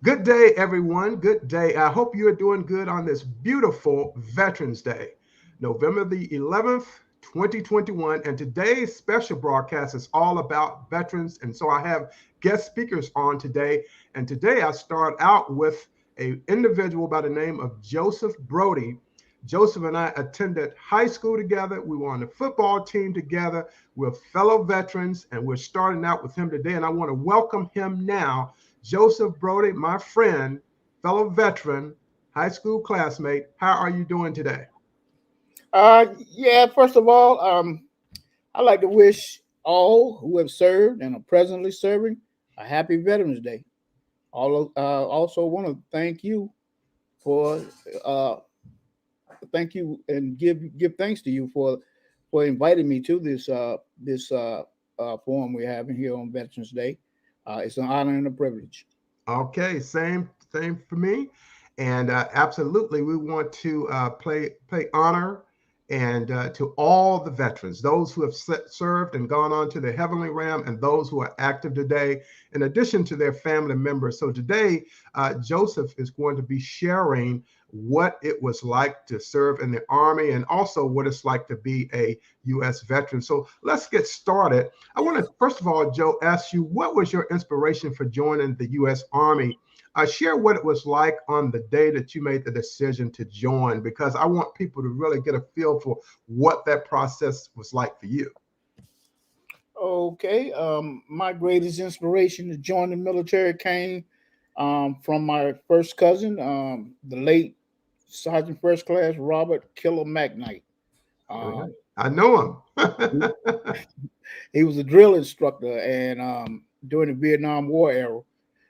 Good day, everyone. Good day. I hope you are doing good on this beautiful Veterans Day, November the 11th, 2021. And today's special broadcast is all about veterans. And so I have guest speakers on today. And today I start out with an individual by the name of Joseph Brodie. Joseph and I attended high school together. We were on the football team together. We're fellow veterans, and we're starting out with him today. And I want to welcome him now. Joseph Brodie, my friend, fellow veteran, high school classmate. How are you doing today? Yeah, first of all, I'd like to wish all who have served and are presently serving a happy Veterans Day. Also want to thank you for thank you and give thanks to you for inviting me to this forum we're having here on Veterans Day. It's an honor and a privilege. Okay, same for me, and absolutely, we want to pay honor and to all the veterans, those who have served and gone on to the heavenly realm, and those who are active today, in addition to their family members. So today, Joseph is going to be sharing what it was like to serve in the Army, and also what it's like to be a U.S. veteran. So let's get started. I want to, first of all, Joe, ask you, what was your inspiration for joining the U.S. Army? Share what it was like on the day that you made the decision to join, because I want people to really get a feel for what that process was like for you. Okay, my greatest inspiration to join the military came from my first cousin, the late Sergeant First Class Robert Killer McKnight. All Um, right. I know he, him. he was a drill instructor and during the Vietnam War era.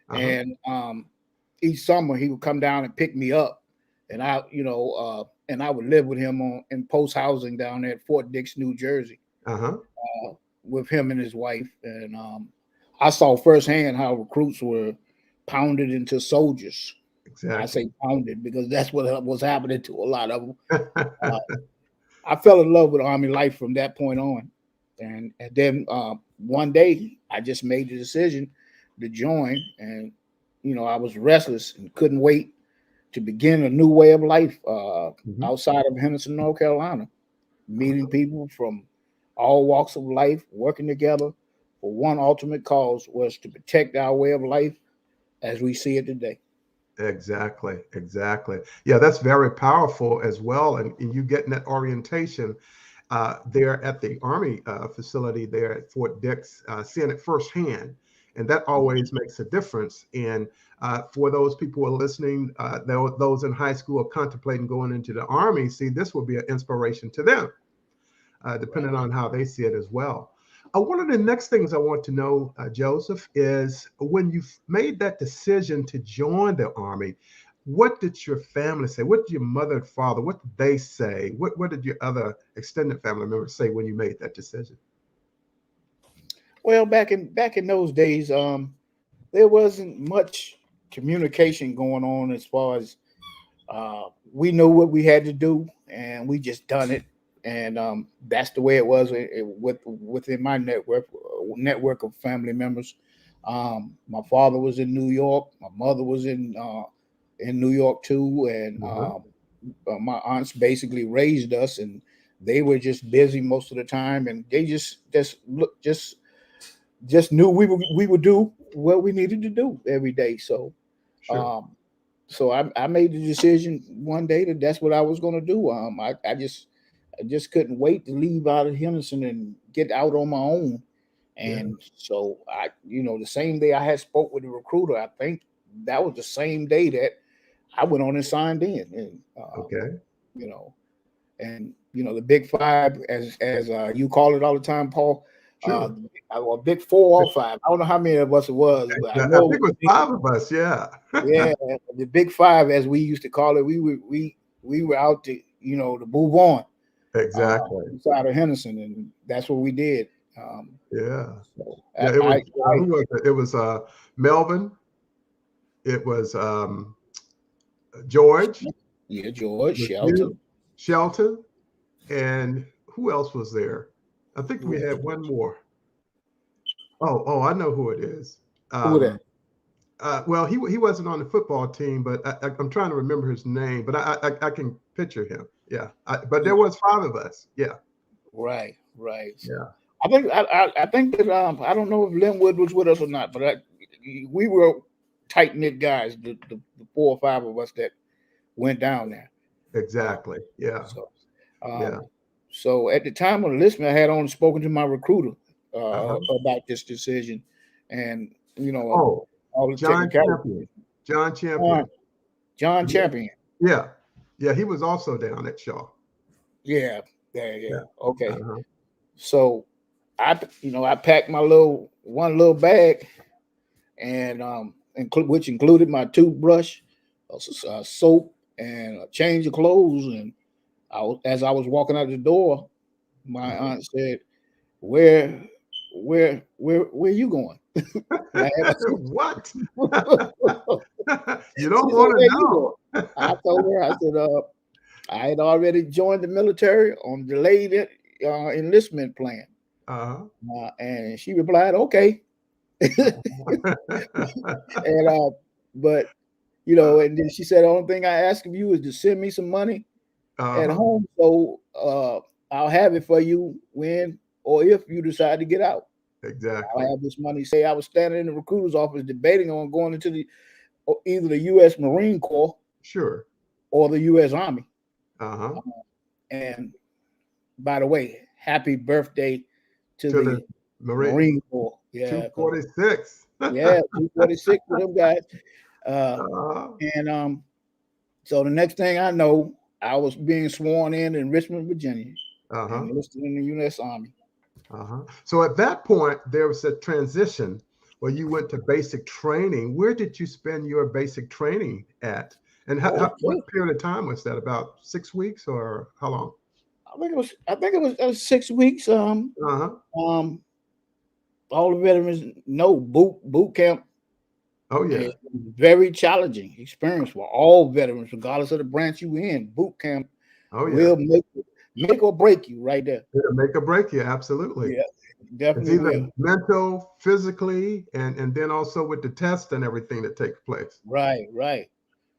Uh-huh. And each summer he would come down and pick me up, and I would live with him in post housing down there at Fort Dix, New Jersey, Uh-huh. with him and his wife. And I saw firsthand how recruits were pounded into soldiers. I Exactly. say pounded because that's what was happening to a lot of them. Uh, I fell in love with Army life from that point on. And then one day I just made the decision to join. And, I was restless and couldn't wait to begin a new way of life Mhm. outside of Henderson, North Carolina, meeting people from all walks of life, working together for one ultimate cause was to protect our way of life as we see it today. Exactly, exactly. Yeah, that's very powerful as well. And you getting that orientation there at the Army facility there at Fort Dix, seeing it firsthand. And that always makes a difference. And for those people who are listening, those in high school are contemplating going into the Army, see, this will be an inspiration to them, Right. depending on how they see it as well. One of the next things I want to know, Joseph, is when you made that decision to join the Army, what did your family say? What did your mother and father, what did they say? What did your other extended family members say when you made that decision? Well, back in those days, there wasn't much communication going on as far as we knew what we had to do and we just done it. And that's the way it was within my network of family members. My father was in New York. My mother was in New York too, and Uh-huh. my aunts basically raised us, and they were just busy most of the time, and they just knew we would do what we needed to do every day. So Sure. um, so I made the decision one day that that's what I was going to do. I just couldn't wait to leave out of Henderson and get out on my own. Yeah. And so the same day I had spoke with the recruiter, I think that was the same day that I went on and signed in. And Okay. you know, and the Big Five, as you call it all the time, Paul. Uh, Sure. or Big Four or Five. I don't know how many of us it was, but I I know think it was five of us. Yeah. yeah, the Big Five, as we used to call it. We were out to move on Exactly. inside of Henderson, and that's what we did. Yeah. So Yeah. It was, who was it? It was Melvin. It was George. yeah, George It was you, Shelton. Shelton. And who else was there? I think we Who had one more. Oh, I know who it is. who Um, that? Well, he wasn't on the football team, but I'm trying to remember his name. But I can picture him. Yeah. But there was 5 of us. Yeah. Right, right. So Yeah. I think that I don't know if Linwood was with us or not, but we were tight knit guys, the 4 or 5 of us that went down there. Exactly. Yeah. So, Yeah. so at the time of enlistment, I had only spoken to my recruiter Uh-huh. about this decision, and Oh, all the John technicalities. Champion. John John, Champion. John Yeah. Champion. Yeah. Yeah. He was also down at Shaw. Yeah, yeah. Yeah. Okay. Uh-huh. So I packed my one little bag, and which included my toothbrush, soap, and a change of clothes. And as I was walking out the door, my Uh-huh. aunt said, "Where you going?" And I had What? You she don't said, want to "Where you know. going?" I told her, I said, I had already joined the military on delayed enlistment plan. Uh-huh. And she replied, "Okay." And but and then she said, "The only thing I ask of you is to send me some money at Uh-huh. home, so I'll have it for you when or if you decide to get out. Exactly. I'll have this money." Say I was standing in the recruiter's office debating on going into either the U.S. Marine Corps Sure. or the U.S. Army. Uh-huh. And by the way, happy birthday to To the the Marine Marine Corps. Yeah, 246. yeah, 246 for them guys. Uh-huh. And so the next thing I know, I was being sworn in Richmond, Virginia, and Uh-huh. enlisted in the U.S. Army. Uh-huh. So at that point, there was a transition where you went to basic training. Where did you spend your basic training at? And Okay, what period of time was that? About 6 weeks or how long? I think it was 6 weeks. Uh-huh. Um, all the veterans know boot camp Oh is yeah. very challenging experience for all veterans, regardless of the branch you in. Boot camp Oh yeah. will make or break you right there. It'll make or break you. Absolutely. Yeah, It's definitely either will. mental, physically, and then also with the test and everything that takes place. Right, right.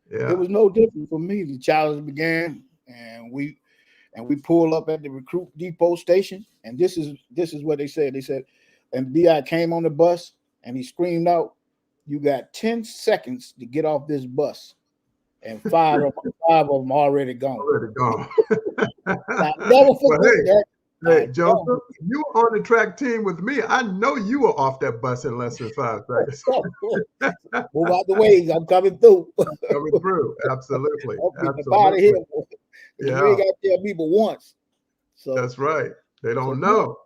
It Yeah. was no different for me. The challenge began, and we pulled up at the recruit depot station. And this is what they said. They said, and Bi came on the bus and he screamed out, "You got 10 seconds to get off this bus," and five of them already gone. Already gone. I never Well, forget that. hey, I don't. Joseph, you were on the track team with me. I know you were off that bus in less than 5 seconds. Move out the way. I'm coming through. Coming through. Absolutely. I'm getting up out of here. Absolutely. You ain't Yeah, got to tell people once. So that's right. They so don't boot, know.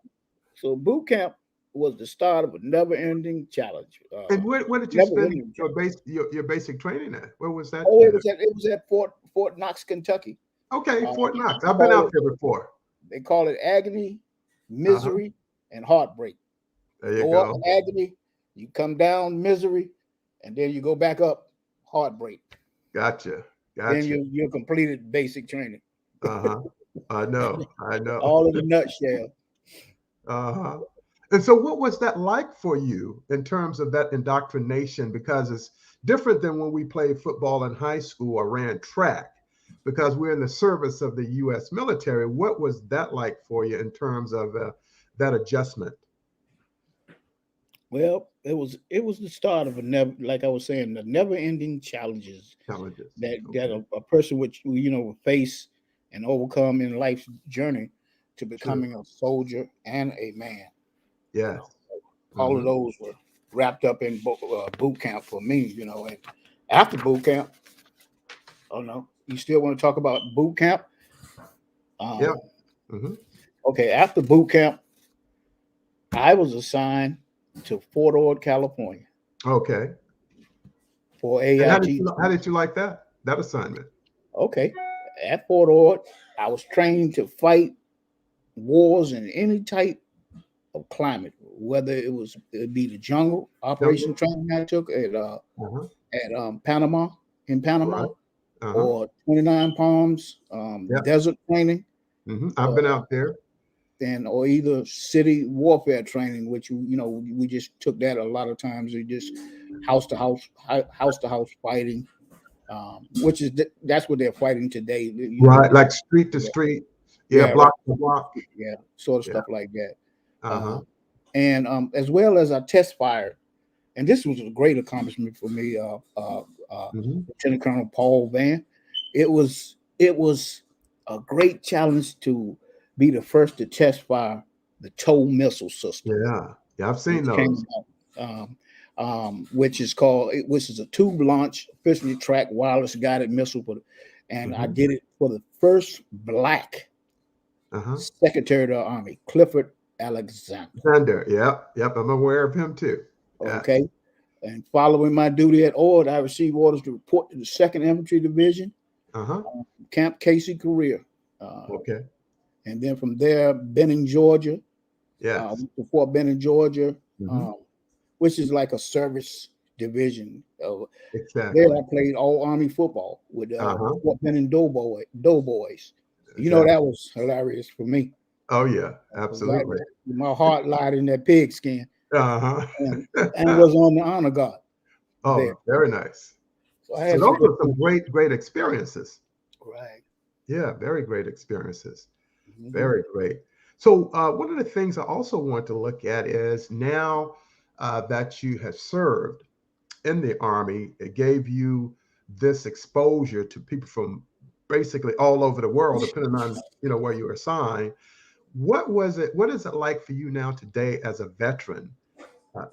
so boot camp was the start of a never-ending challenge. And where did you spend Never-ending your challenge. your basic training at? Where was that Oh, it at? was at Fort Knox, Kentucky. Okay, Uh, Fort Knox. they I've been call out it there before. they call it agony, Uh-huh. misery, and heartbreak. There you Go up go. agony, you come down misery, and then you go back up heartbreak. Gotcha. Then Gotcha. you completed basic training. Uh-huh. I know. I know. All in a nutshell. Uh-huh. And so, what was that like for you in terms of that indoctrination? Because it's different than when we played football in high school or ran track, because we're in the service of the U.S. military. What was that like for you in terms of that adjustment? Well, it was the start of a never, like I was saying, the never-ending challenges Challenges. that Okay. a person would will face and overcome in life's journey to Sure. becoming a soldier and a man. You know, Yes. all of Hmm. those were wrapped up in boot camp for me. And after boot camp, oh no, you still want to talk about boot camp? Yeah. Um, Hmm. okay, after boot camp, I was assigned to Fort Ord, California, Okay. for And AIT. how did you like that assignment? Okay, at Fort Ord, I was trained to fight wars in any type of climate, whether it'd be the jungle operation Jungle. training I took Uh-huh. at Panama, in Panama, Right. Uh-huh. or 29 Palms Yeah. desert training. I've Uh, been out there. and or either city warfare training, which we just took that a lot of times. We just house to house fighting, which is that's what they're fighting today. Right, like street to Yeah, street, yeah, yeah, block right, to block, yeah, sort of yeah, stuff like that. uh-huh, Uh, and As well as I test fired, and this was a great accomplishment for me, hmm, Lieutenant Colonel Paul Van. It was a great challenge to be the first to test fire the TOW missile system, yeah, yeah, I've seen which those. came out, which is a tube launch, officially tracked wireless guided missile. And I Hmm. did it for the first black Uh-huh. Secretary of the Army, Clifford Alexander. Thunder, yep, I'm aware of him too. Yes. Okay. And following my duty at Ord, I received orders to report to the 2nd Infantry Division, Uh-huh. Camp Casey, Korea. Uh, Okay. and then from there, Benning, Georgia, Yes. to Fort Benning, Georgia, Hmm. um, which is like a service division. There, Exactly. I played all Army football with Uh-huh. Fort Benning Doughboys. Exactly. That was hilarious for me. Oh yeah, 'Cause I, absolutely. my heart lied in that pigskin, Uh-huh. and was on the honor guard there. Oh, very nice. So I So had some those good are some food. great experiences. Right. Yeah, very great experiences. Mhm. Very great. So one of the things I also want to look at is now that you have served in the Army, it gave you this exposure to people from basically all over the world, depending on where you were assigned. What was it? What is it like for you now today as a veteran?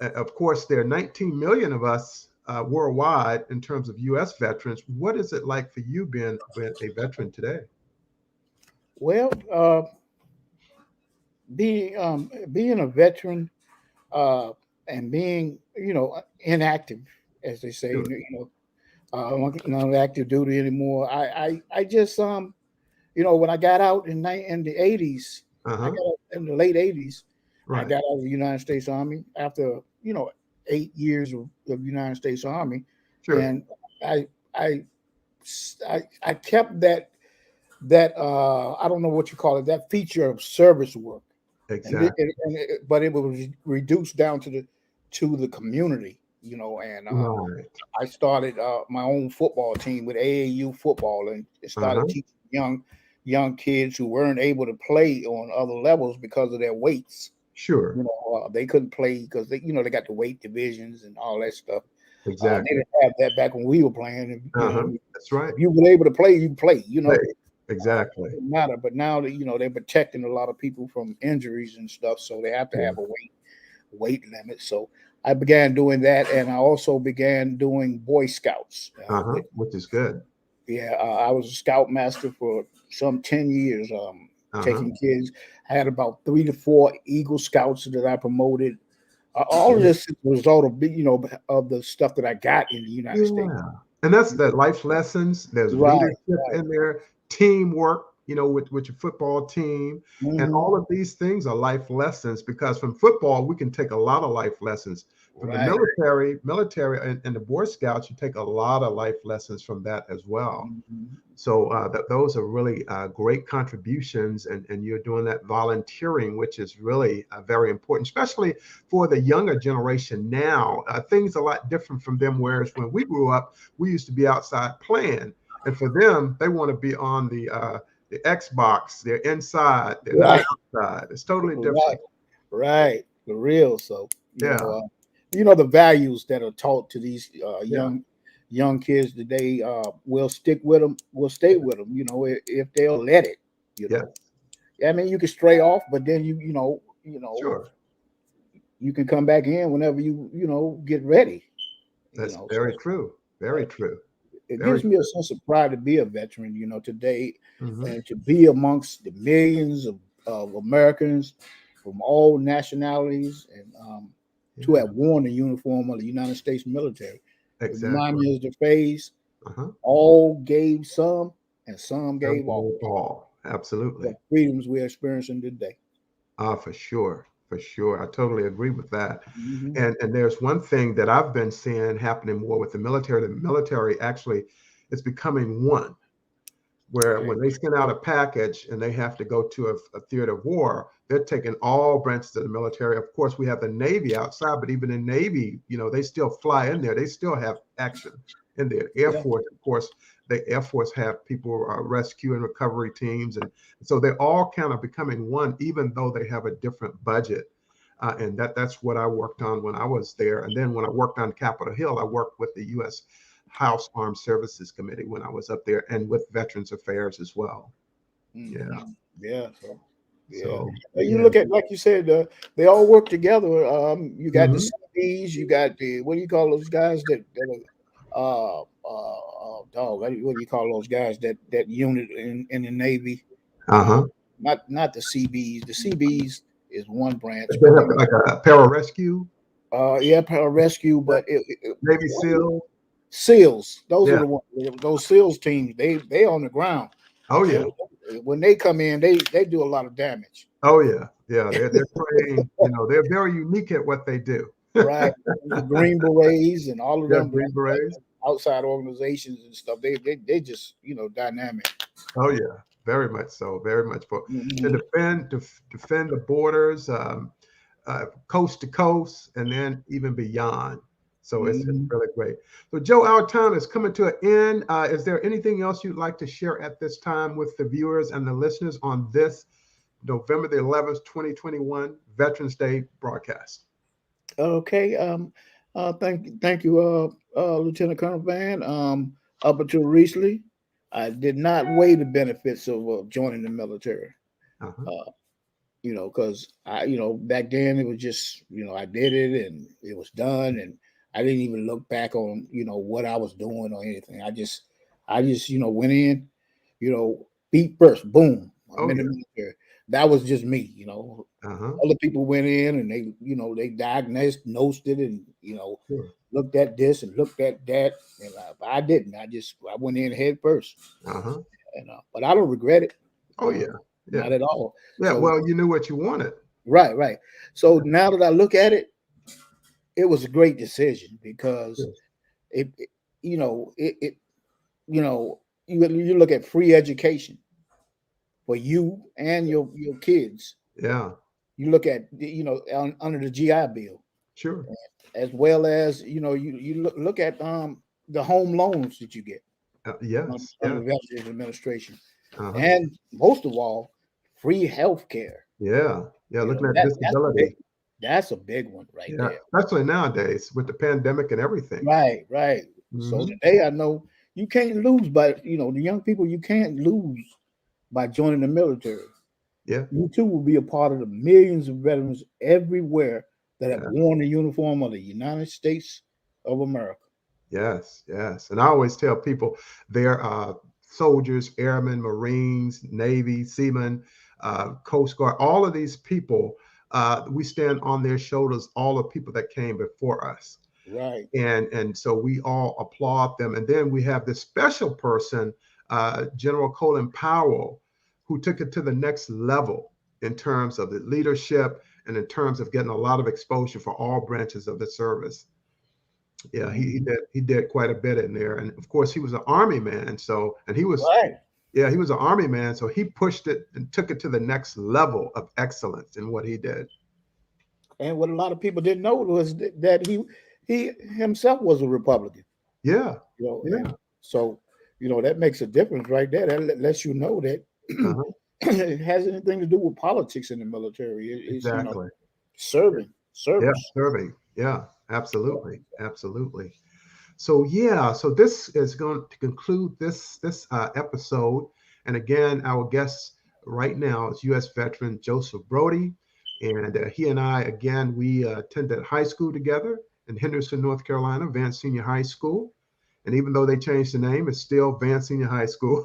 Of course, there are 19 million of us worldwide in terms of U.S. veterans. What is it like for you being a veteran today? Well, being a veteran, and being inactive, as they say, Sure. I'm not active duty anymore. I just when I got out in the 80s, I Uh-huh. got out in the late 80s. I Right. got out of the United States Army after 8 years of United States Army, Sure. and I I I kept that I don't know what you call it, that feature of service work, Exactly. but it was reduced down to the community, and Right. I started my own football team with AAU football, and it started Uh-huh. teaching young kids who weren't able to play on other levels because of their weights. Sure. They couldn't play because they got the weight divisions and all that stuff. They Exactly. didn't have that back when we were playing. Uh-huh. That's right. If you were able to play, you play. Right. Exactly. Didn't matter. But now that they're protecting a lot of people from injuries and stuff, so they have to Sure. have a weight limit. So I began doing that, and I also began doing Boy Scouts. Uh-huh. Which is good. I was a scout master for some 10 years, Uh-huh. taking kids. I had about 3 to 4 Eagle Scouts that I promoted. All of this is a result of of the stuff that I got in the United States. Yeah. And that's the life lessons. There's Right, leadership right. in there, teamwork, with your football team. And Hmm. all of these things are life lessons because from football, we can take a lot of life lessons. From the Right. military and the Boy Scouts, you take a lot of life lessons from that as well. Mhm. So those are really great contributions, and you're doing that volunteering, which is really very important, especially for the younger generation now. Things are a lot different from them, whereas when we grew up, we used to be outside playing, and for them, they want to be on the Xbox. They're inside. They're not Right, outside. It's totally right, different. right. For real. So Yeah, the values that are taught to these yeah, young kids today will stick with them. Will stay with them. If they'll let it. You yes, know. I mean, you can stray off, but then sure. you can come back in whenever you get ready. That's So very true. uh, Very true. it Very gives me a true. sense of pride to be a veteran. Today, Hmm. and to be amongst the millions of Americans from all nationalities, and to Yeah, have worn the uniform of the United States military. It reminds exactly. me of the phrase, Uh-huh. all gave some and some Some gave all. all. The Absolutely. freedoms we're experiencing today. For sure. For sure. I totally agree with that. Hmm. And there's one thing that I've been seeing happening more with the military. The military actually is becoming one. where when they send out a package and they have to go to a theater of war, they're taking all branches of the military. Of course, we have the Navy outside, but even in Navy, they still fly in there. They still have action in there. Air Yeah. Force, of course, the Air Force have people rescue and recovery teams. And so they're all kind of becoming one, even though they have a different budget. And that's what I worked on when I was there. And then when I worked on Capitol Hill, I worked with the U.S. House Armed Services Committee when I was up there, and with Veterans Affairs as well. Yeah. Yeah. So, yeah. So You yeah. look at, like you said, they all work together. You got the Mhm. CBs, you got the, what do you call those guys that are, dog, what do you call those guys that unit in the Navy? Uh, Uh-huh. not the CBs. The CBs is one branch, They but have then like a pararescue, yeah, pararescue, uh, but Navy SEAL. SEALs. Those are Yeah. the ones. Those SEALs teams. They on the ground. Oh They, yeah. when they come in, they do a lot of damage. Oh yeah. Yeah. They're trained. They're very unique at what they do. Right. The Green Berets and all of Yeah. them Green Berets. outside organizations and stuff. They just dynamic. Oh yeah. Very much so. Very much for to Mhm. defend the borders, coast to coast, and then even beyond. So it's Mhm. really great. So Joe, our time is coming to an end. Is there anything else you'd like to share at this time with the viewers and the listeners on this November the 11th, 2021 Veterans Day broadcast? Okay. Thank you, Lieutenant Colonel Van. Up until recently, I did not weigh the benefits of joining the military. Uh-huh. Uh, because back then it was just, I did it and it was done, and I didn't even look back on, what I was doing or anything. I just, went in, feet first, boom, I'm Oh in the yeah. military. That was just me. Uh-huh. Other people went in and they diagnosed it and, Sure. looked at this and looked at that. And I didn't. I went in head first, Uh-huh. and but I don't regret it. Oh Uh, yeah. Yeah. Not at all. Yeah. So Well, you knew what you wanted. right, right. So now that I look at it, it was a great decision because Yes. it it you look at free education for you and your kids. Yeah. You look at under the GI Bill, Sure. as well as you look at the home loans that you get Yes. under Yeah. the Veterans Administration, Uh-huh. and most of all, free health care. Yeah. Yeah. Looking at That's a big disability. that's a big one right Yeah. there. Especially nowadays with the pandemic and everything. Right, right. So Hmm. today I know you can't lose by the young people. You can't lose by joining the military. Yeah. You too will be a part of the millions of veterans everywhere that have Yeah. worn the uniform of the United States of America. Yes. Yes. And I always tell people they're soldiers, airmen, Marines, Navy, seamen, Coast Guard, all of these people, we stand on their shoulders, all the people that came before us. Right. And so we all applaud them. And then we have this special person, General Colin Powell, who took it to the next level in terms of the leadership and in terms of getting a lot of exposure for all branches of the service. Yeah, he Mhm. did quite a bit in there. And of course he was an army man. So and he was Right. yeah, he was an army man. So he pushed it and took it to the next level of excellence in what he did. And what a lot of people didn't know was that he himself was a Republican. Yeah. And Yeah. so that makes a difference right there. That lets you know that Uh-huh. it has anything to do with politics in the military. It's Exactly. serving Yeah, service. serving. Yeah, absolutely. Absolutely. So yeah, so this is going to conclude this episode. And again, our guest right now is U.S. veteran Joseph Brodie, and he and I again we attended high school together in Henderson, North Carolina, Vance Senior High School. And even though they changed the name, it's still Vance Senior High School.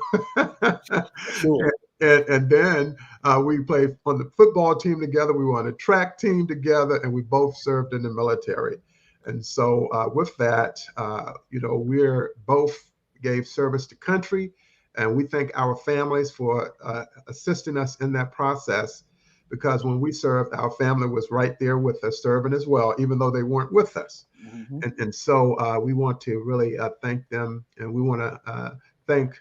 Sure. And then we played on the football team together. We were on a track team together, and we both served in the military. And so, with that, we're both gave service to country, and we thank our families for assisting us in that process. Because when we served, our family was right there with us, serving as well, even though they weren't with us. Mhm. And so we want to really thank them, and we want to thank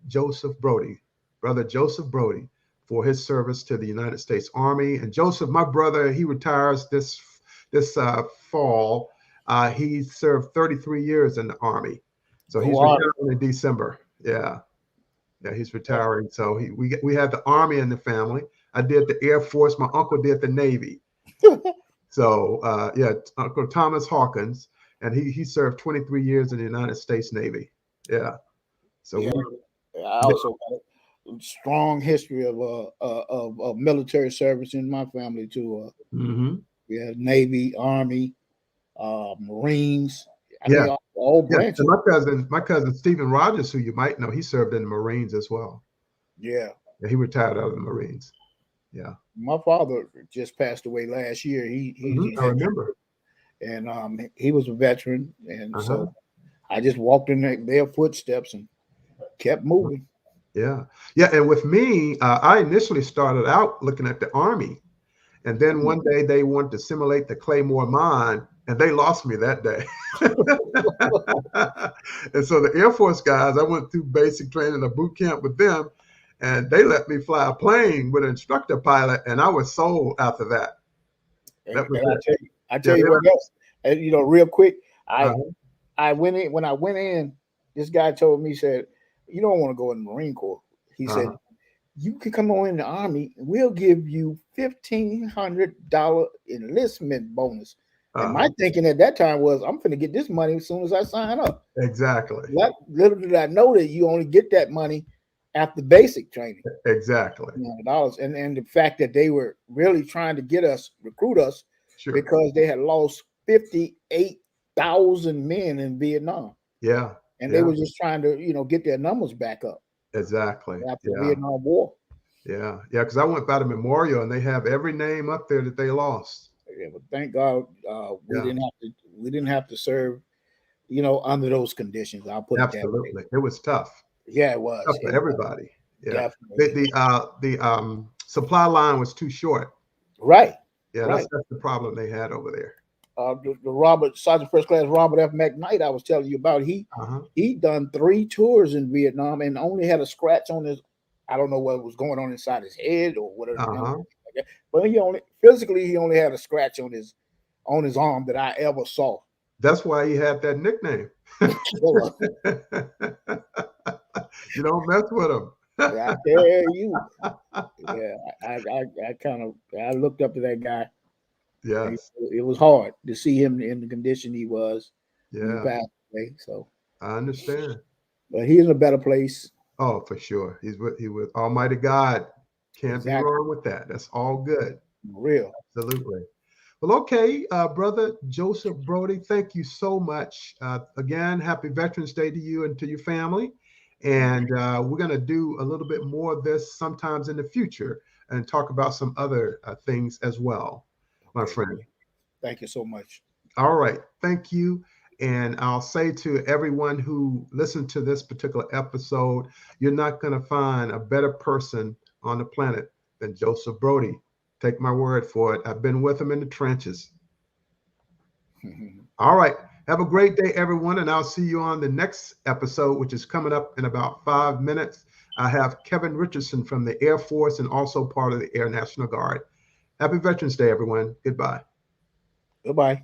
Joseph Brodie, brother Joseph Brodie, for his service to the United States Army. And Joseph, my brother, he retires this fall. He served 33 years in the Army, so Go he's Army. retiring in December. Yeah, yeah, he's retiring. So we have the Army in the family. I did the Air Force. My uncle did the Navy. So yeah, Uncle Thomas Hawkins, and he served 23 years in the United States Navy. Yeah. So Yeah, we I also got a strong history of military service in my family too. hmm Yeah, Navy, Army, Marines. I yeah, mean, all yeah. And branches. my cousin Stephen Rogers, who you might know, he served in the Marines as well. Yeah, Yeah, he retired out of the Marines. Yeah. my father just passed away last year. He's a I veteran, remember. and he was a veteran, and Uh-huh. so I just walked in their footsteps and kept moving. Yeah. Yeah. And with me, I initially started out looking at the Army. And then one day they wanted to simulate the Claymore mine, and they lost me that day. And so the Air Force guys, I went through basic training, a boot camp with them, and they let me fly a plane with an instructor pilot, and I was sold after that. And, That was and it. I Yeah, tell you what else, and real quick, uh-huh, I went in when I went in. This guy told me, he said, "You don't want to go in the Marine Corps." He said, uh-huh, "You can come on in the Army. We'll give you $1,500 enlistment bonus." And my uh-huh. thinking at that time was, I'm going to get this money as soon as I sign up. Exactly. Little did I know that you only get that money after basic training. Exactly. $1,500, and the fact that they were really trying to recruit us, Sure. because they had lost 58,000 men in Vietnam, Yeah. and they Yeah. were just trying to get their numbers back up Exactly. after the Yeah. Vietnam War. Yeah. Yeah. Because I went by the memorial, and they have every name up there that they lost. Yeah, but thank God Yeah. we didn't have to serve under those conditions. I'll put it that way. Absolutely. It was tough. Yeah, it was. Tough for everybody. Yeah. The Definitely supply line was too short. right. Yeah, Right. that's the problem they had over there. The Robert Sergeant First Class Robert F. McKnight I was telling you about. Uh-huh. He done 3 tours in Vietnam and only had a scratch on his. I don't know what was going on inside his head or whatever. Uh-huh. Like that. But he only had a scratch on his arm that I ever saw. That's why he had that nickname. So, You don't mess with him. I tell you, yeah, I kind of I looked up to that guy. Yes. It was hard to see him in the condition he was when he Yeah, passed away. So, I understand. but he's in a better place. Oh, for sure. He with Almighty God. Can't be Exactly, wrong with that. That's all good. real. Absolutely. Well, okay, brother Joseph Brodie, thank you so much. Again, happy Veterans Day to you and to your family. And we're going to do a little bit more of this sometimes in the future and talk about some other things as well, my Okay, friend. thank you so much. All right. Thank you. And I'll say to everyone who listened to this particular episode, you're not going to find a better person on the planet than Joseph Brodie. Take my word for it. I've been with him in the trenches. All right. Have a great day, everyone. And I'll see you on the next episode, which is coming up in about 5 minutes. I have Kevin Richardson from the Air Force and also part of the Air National Guard. Happy Veterans Day, everyone. Goodbye. Goodbye.